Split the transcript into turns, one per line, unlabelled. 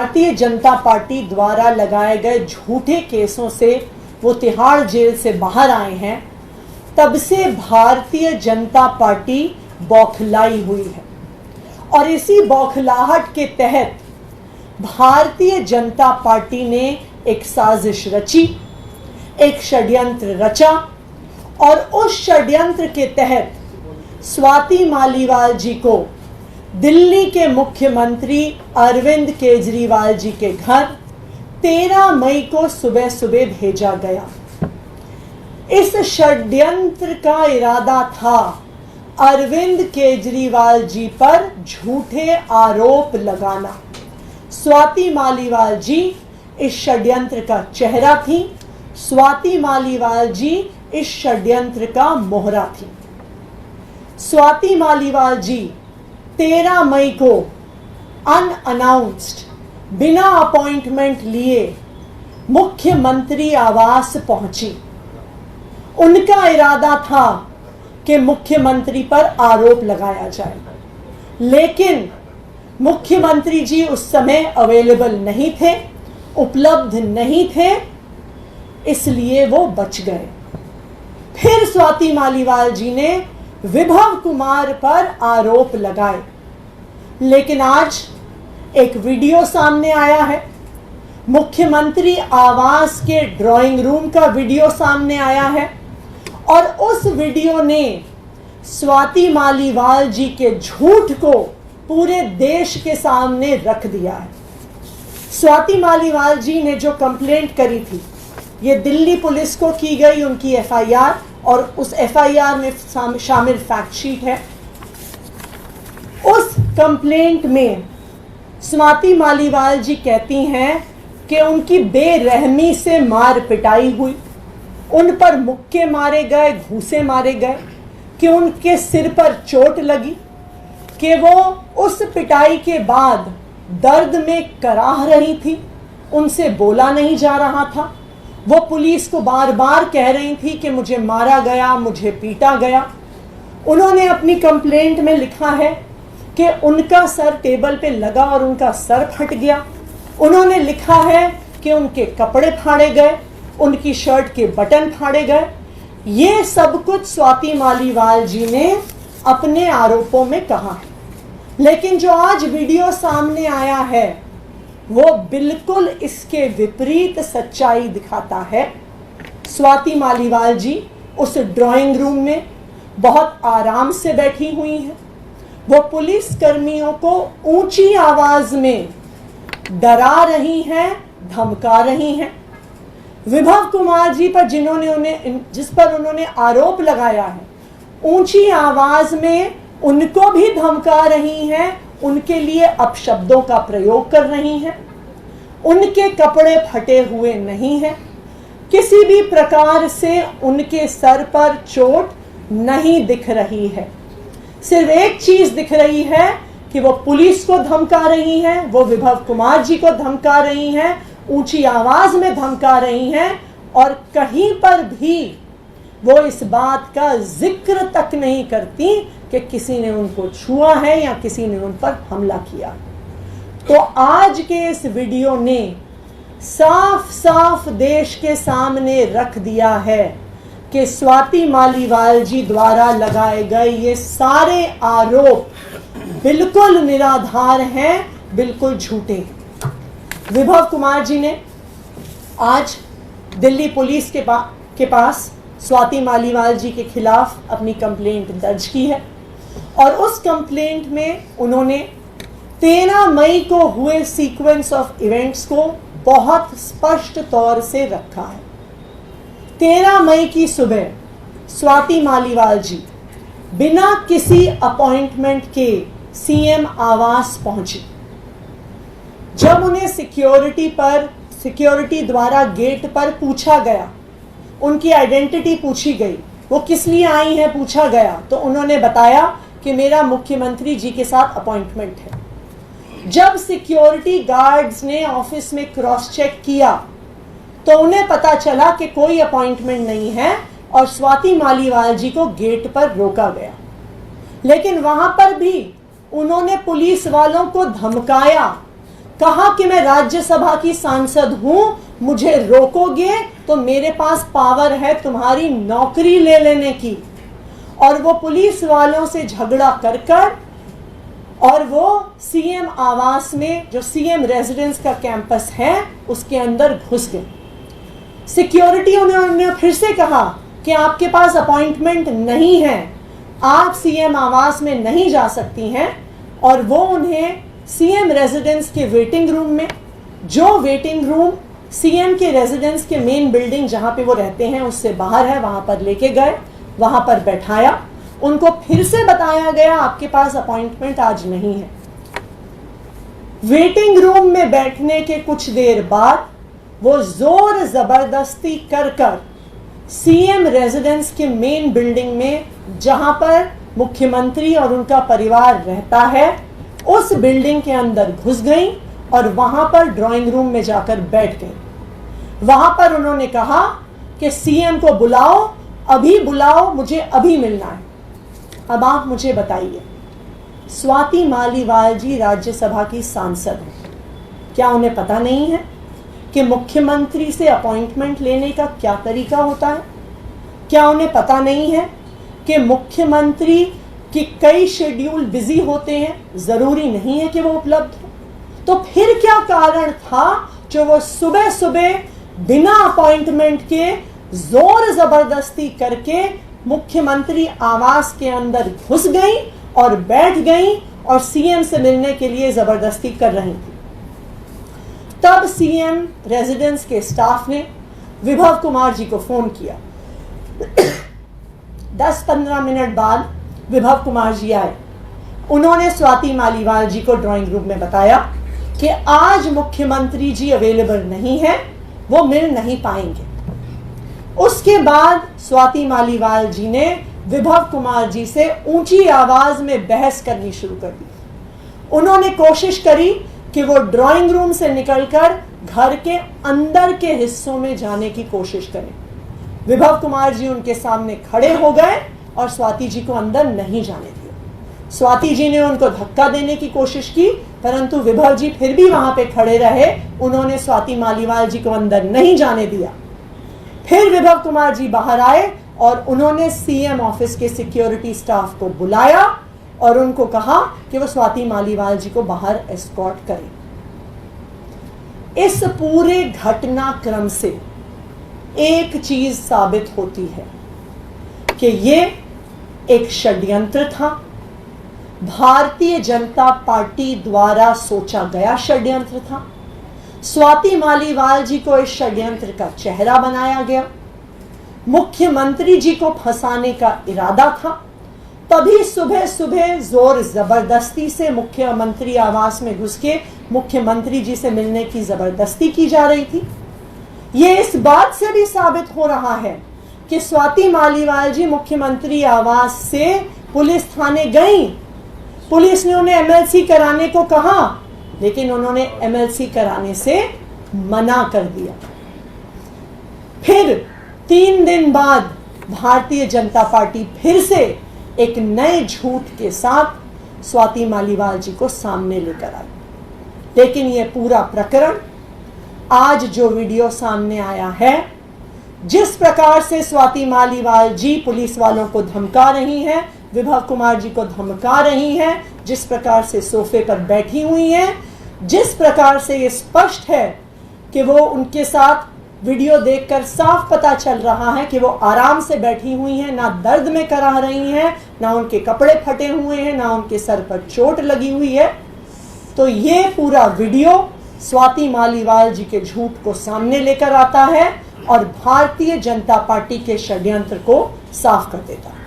Bharatiya Janata party द्वारा लगाए गए झूठे केसों से वो तिहाड़ जेल से बाहर आए हैं, तब से भारतीय जनता पार्टी बौखलाई हुई है। और इसी बौखलाहट के तहत भारतीय जनता पार्टी ने एक साजिश रची, एक षड्यंत्र रचा और उस षड्यंत्र के तहत स्वाति मालीवाल जी को दिल्ली के मुख्यमंत्री अरविंद केजरीवाल जी के घर 13 मई को सुबह सुबह भेजा गया। इस षड्यंत्र का इरादा था अरविंद केजरीवाल जी पर झूठे आरोप लगाना। स्वाति मालीवाल जी इस षड्यंत्र का चेहरा थी, स्वाति मालीवाल जी इस षड्यंत्र का मोहरा थी। स्वाति मालीवाल जी 13 मई को अनअनाउंस्ड, बिना अपॉइंटमेंट लिए मुख्यमंत्री आवास पहुंची। उनका इरादा था कि मुख्यमंत्री पर आरोप लगाया जाए, लेकिन मुख्यमंत्री जी उस समय अवेलेबल नहीं थे, उपलब्ध नहीं थे, इसलिए वो बच गए। फिर स्वाति मालीवाल जी ने विभव कुमार पर आरोप लगाए, लेकिन आज एक वीडियो सामने आया है, मुख्यमंत्री आवास के ड्राइंग रूम का वीडियो सामने आया है और उस वीडियो ने स्वाति मालीवाल जी के झूठ को पूरे देश के सामने रख दिया है। स्वाति मालीवाल जी ने जो कंप्लेंट करी थी, ये दिल्ली पुलिस को की गई उनकी एफआईआर और उस एफआईआर में शामिल फैक्ट शीट है। उस कंप्लेंट में स्वाति मालीवाल जी कहती हैं कि उनकी बेरहमी से मार पिटाई हुई, उन पर मुक्के मारे गए, घूंसे मारे गए, कि उनके सिर पर चोट लगी, कि वो उस पिटाई के बाद दर्द में कराह रही थी, उनसे बोला नहीं जा रहा था। वो पुलिस को बार बार कह रही थी कि मुझे मारा गया, मुझे पीटा गया। उन्होंने अपनी कंप्लेंट में लिखा है कि उनका सर टेबल पे लगा और उनका सर फट गया। उन्होंने लिखा है कि उनके कपड़े फाड़े गए, उनकी शर्ट के बटन फाड़े गए। ये सब कुछ स्वाति मालीवाल जी ने अपने आरोपों में कहा है, लेकिन जो आज वीडियो सामने आया है वो बिल्कुल इसके विपरीत सच्चाई दिखाता है। स्वाति मालीवाल जी उस ड्राइंग रूम में बहुत आराम से बैठी हुई हैं। वो पुलिस कर्मियों को ऊंची आवाज में डरा रही हैं, धमका रही हैं। विभव कुमार जी पर जिस पर उन्होंने आरोप लगाया है, ऊंची आवाज में उनको भी धमका रही हैं, उनके लिए अपशब्दों का प्रयोग कर रही हैं। उनके कपड़े फटे हुए नहीं हैं, किसी भी प्रकार से उनके सर पर चोट नहीं दिख रही है। सिर्फ एक चीज दिख रही है कि वो पुलिस को धमका रही हैं, वो विभव कुमार जी को धमका रही हैं, ऊंची आवाज में धमका रही हैं, और कहीं पर भी वो इस बात का जिक्र तक नहीं करती कि किसी ने उनको छुआ है या किसी ने उन पर हमला किया। तो आज के इस वीडियो ने साफ साफ देश के सामने रख दिया है कि स्वाति मालीवाल जी द्वारा लगाए गए ये सारे आरोप बिल्कुल निराधार हैं, बिल्कुल झूठे हैं। विभव कुमार जी ने आज दिल्ली पुलिस के पास स्वाति मालीवाल जी के खिलाफ अपनी कंप्लेंट दर्ज की है और उस कंप्लेंट में उन्होंने 13 मई को हुए सीक्वेंस ऑफ इवेंट्स को बहुत स्पष्ट तौर से रखा है। 13 मई की सुबह स्वाति मालीवाल जी बिना किसी अपॉइंटमेंट के सीएम आवास पहुंची। जब उन्हें सिक्योरिटी द्वारा गेट पर पूछा गया, उनकी आइडेंटिटी पूछी गई, वो किस लिए आई हैं पूछा गया, तो उन्होंने बताया कि मेरा मुख्यमंत्री जी के साथ अपॉइंटमेंट है। जब सिक्योरिटी गार्ड्स ने ऑफिस में क्रॉस चेक किया तो उन्हें पता चला कि कोई अपॉइंटमेंट नहीं है और स्वाति मालीवाल जी को गेट पर रोका गया। लेकिन वहां पर भी उन्होंने पुलिस वालों को धमकाया कहा कि मैं राज्यसभा की सांसद हूं, मुझे रोकोगे तो मेरे पास पावर है तुम्हारी नौकरी ले लेने की। और वो पुलिस वालों से झगड़ा कर कर और वो सीएम आवास में, जो सीएम रेजिडेंस का कैंपस है, उसके अंदर घुस गए। सिक्योरिटी उन्होंने फिर से कहा कि आपके पास अपॉइंटमेंट नहीं है, आप सीएम आवास में नहीं जा सकती हैं। और वो उन्हें सीएम रेजिडेंस के वेटिंग रूम में, जो वेटिंग रूम सीएम के रेजिडेंस के मेन बिल्डिंग जहां पे वो रहते हैं उससे बाहर है, वहां पर लेके गए, वहां पर बैठाया। उनको फिर से बताया गया आपके पास अपॉइंटमेंट आज नहीं है। वेटिंग रूम में बैठने के कुछ देर बाद वो जोर जबरदस्ती कर सीएम रेजिडेंस के मेन बिल्डिंग में, जहां पर मुख्यमंत्री और उनका परिवार रहता है, उस बिल्डिंग के अंदर घुस गई और वहां पर ड्राइंग रूम में जाकर बैठ गई। वहां पर उन्होंने कहा कि सीएम को बुलाओ, अभी बुलाओ, मुझे अभी मिलना है। अब आप मुझे बताइए, स्वाति मालीवाल जी राज्यसभा की सांसद हैं, क्या उन्हें पता नहीं है कि मुख्यमंत्री से अपॉइंटमेंट लेने का क्या तरीका होता है? क्या उन्हें पता नहीं है कि मुख्यमंत्री की कई शेड्यूल बिजी होते हैं, जरूरी नहीं है कि वो उपलब्ध हो? तो फिर क्या कारण था जो वो सुबह सुबह बिना अपॉइंटमेंट के जोर जबरदस्ती करके मुख्यमंत्री आवास के अंदर घुस गई और बैठ गई और सीएम से मिलने के लिए जबरदस्ती कर रही थी? तब सीएम रेजिडेंस के स्टाफ ने विभव कुमार जी को फोन किया। 10-15 मिनट बाद विभव कुमार जी आए। उन्होंने स्वाति मालीवाल जी को ड्राइंग रूम में बताया कि आज मुख्यमंत्री जी अवेलेबल नहीं है, वो मिल नहीं पाएंगे। उसके बाद स्वाति मालीवाल जी ने विभव कुमार जी से ऊंची आवाज में बहस करनी शुरू कर दी। उन्होंने कोशिश करी कि वो ड्राइंग रूम से निकलकर घर के अंदर के हिस्सों में जाने की कोशिश करें। विभव कुमार जी उनके सामने खड़े हो गए और स्वाति जी को अंदर नहीं जाने दिया। स्वाति जी ने उनको धक्का देने की कोशिश की, परंतु विभव जी फिर भी वहां पे खड़े रहे। उन्होंने स्वाति मालीवाल जी को अंदर नहीं जाने दिया। फिर विभव कुमार जी बाहर आए और उन्होंने सीएम ऑफिस के सिक्योरिटी स्टाफ को बुलाया और उनको कहा कि वो स्वाति मालीवाल जी को बाहर एस्कॉर्ट करें। इस पूरे घटनाक्रम से एक चीज साबित होती है कि ये एक षड्यंत्र था, भारतीय जनता पार्टी द्वारा सोचा गया षड्यंत्र था। स्वाति मालीवाल जी को इस षड्यंत्र का चेहरा बनाया गया। मुख्यमंत्री जी को फंसाने का इरादा था। तभी सुबह सुबह जोर जबरदस्ती से मुख्यमंत्री आवास में घुस के मुख्यमंत्री जी से मिलने की जबरदस्ती की जा रही थी। ये इस बात से भी साबित हो रहा है कि स्वाति मालीवाल जी मुख्यमंत्री आवास से पुलिस थाने गई। पुलिस ने उन्हें एमएलसी कराने को कहा, लेकिन उन्होंने एमएलसी कराने से मना कर दिया। फिर 3 दिन बाद भारतीय जनता पार्टी फिर से एक नए झूठ के साथ स्वाति मालीवाल जी को सामने लेकर आई। लेकिन यह पूरा प्रकरण, आज जो वीडियो सामने आया है, जिस प्रकार से स्वाति मालीवाल जी पुलिस वालों को धमका रही हैं, विभव कुमार जी को धमका रही हैं, जिस प्रकार से सोफे पर बैठी हुई हैं, जिस प्रकार से ये स्पष्ट है कि वो उनके साथ वीडियो देखकर साफ पता चल रहा है कि वो आराम से बैठी हुई हैं, ना दर्द में कराह रही हैं, ना उनके कपड़े फटे हुए हैं, ना उनके सर पर चोट लगी हुई है। तो ये पूरा वीडियो स्वाति मालीवाल जी के झूठ को सामने लेकर आता है और भारतीय जनता पार्टी के षड्यंत्र को साफ कर देता है।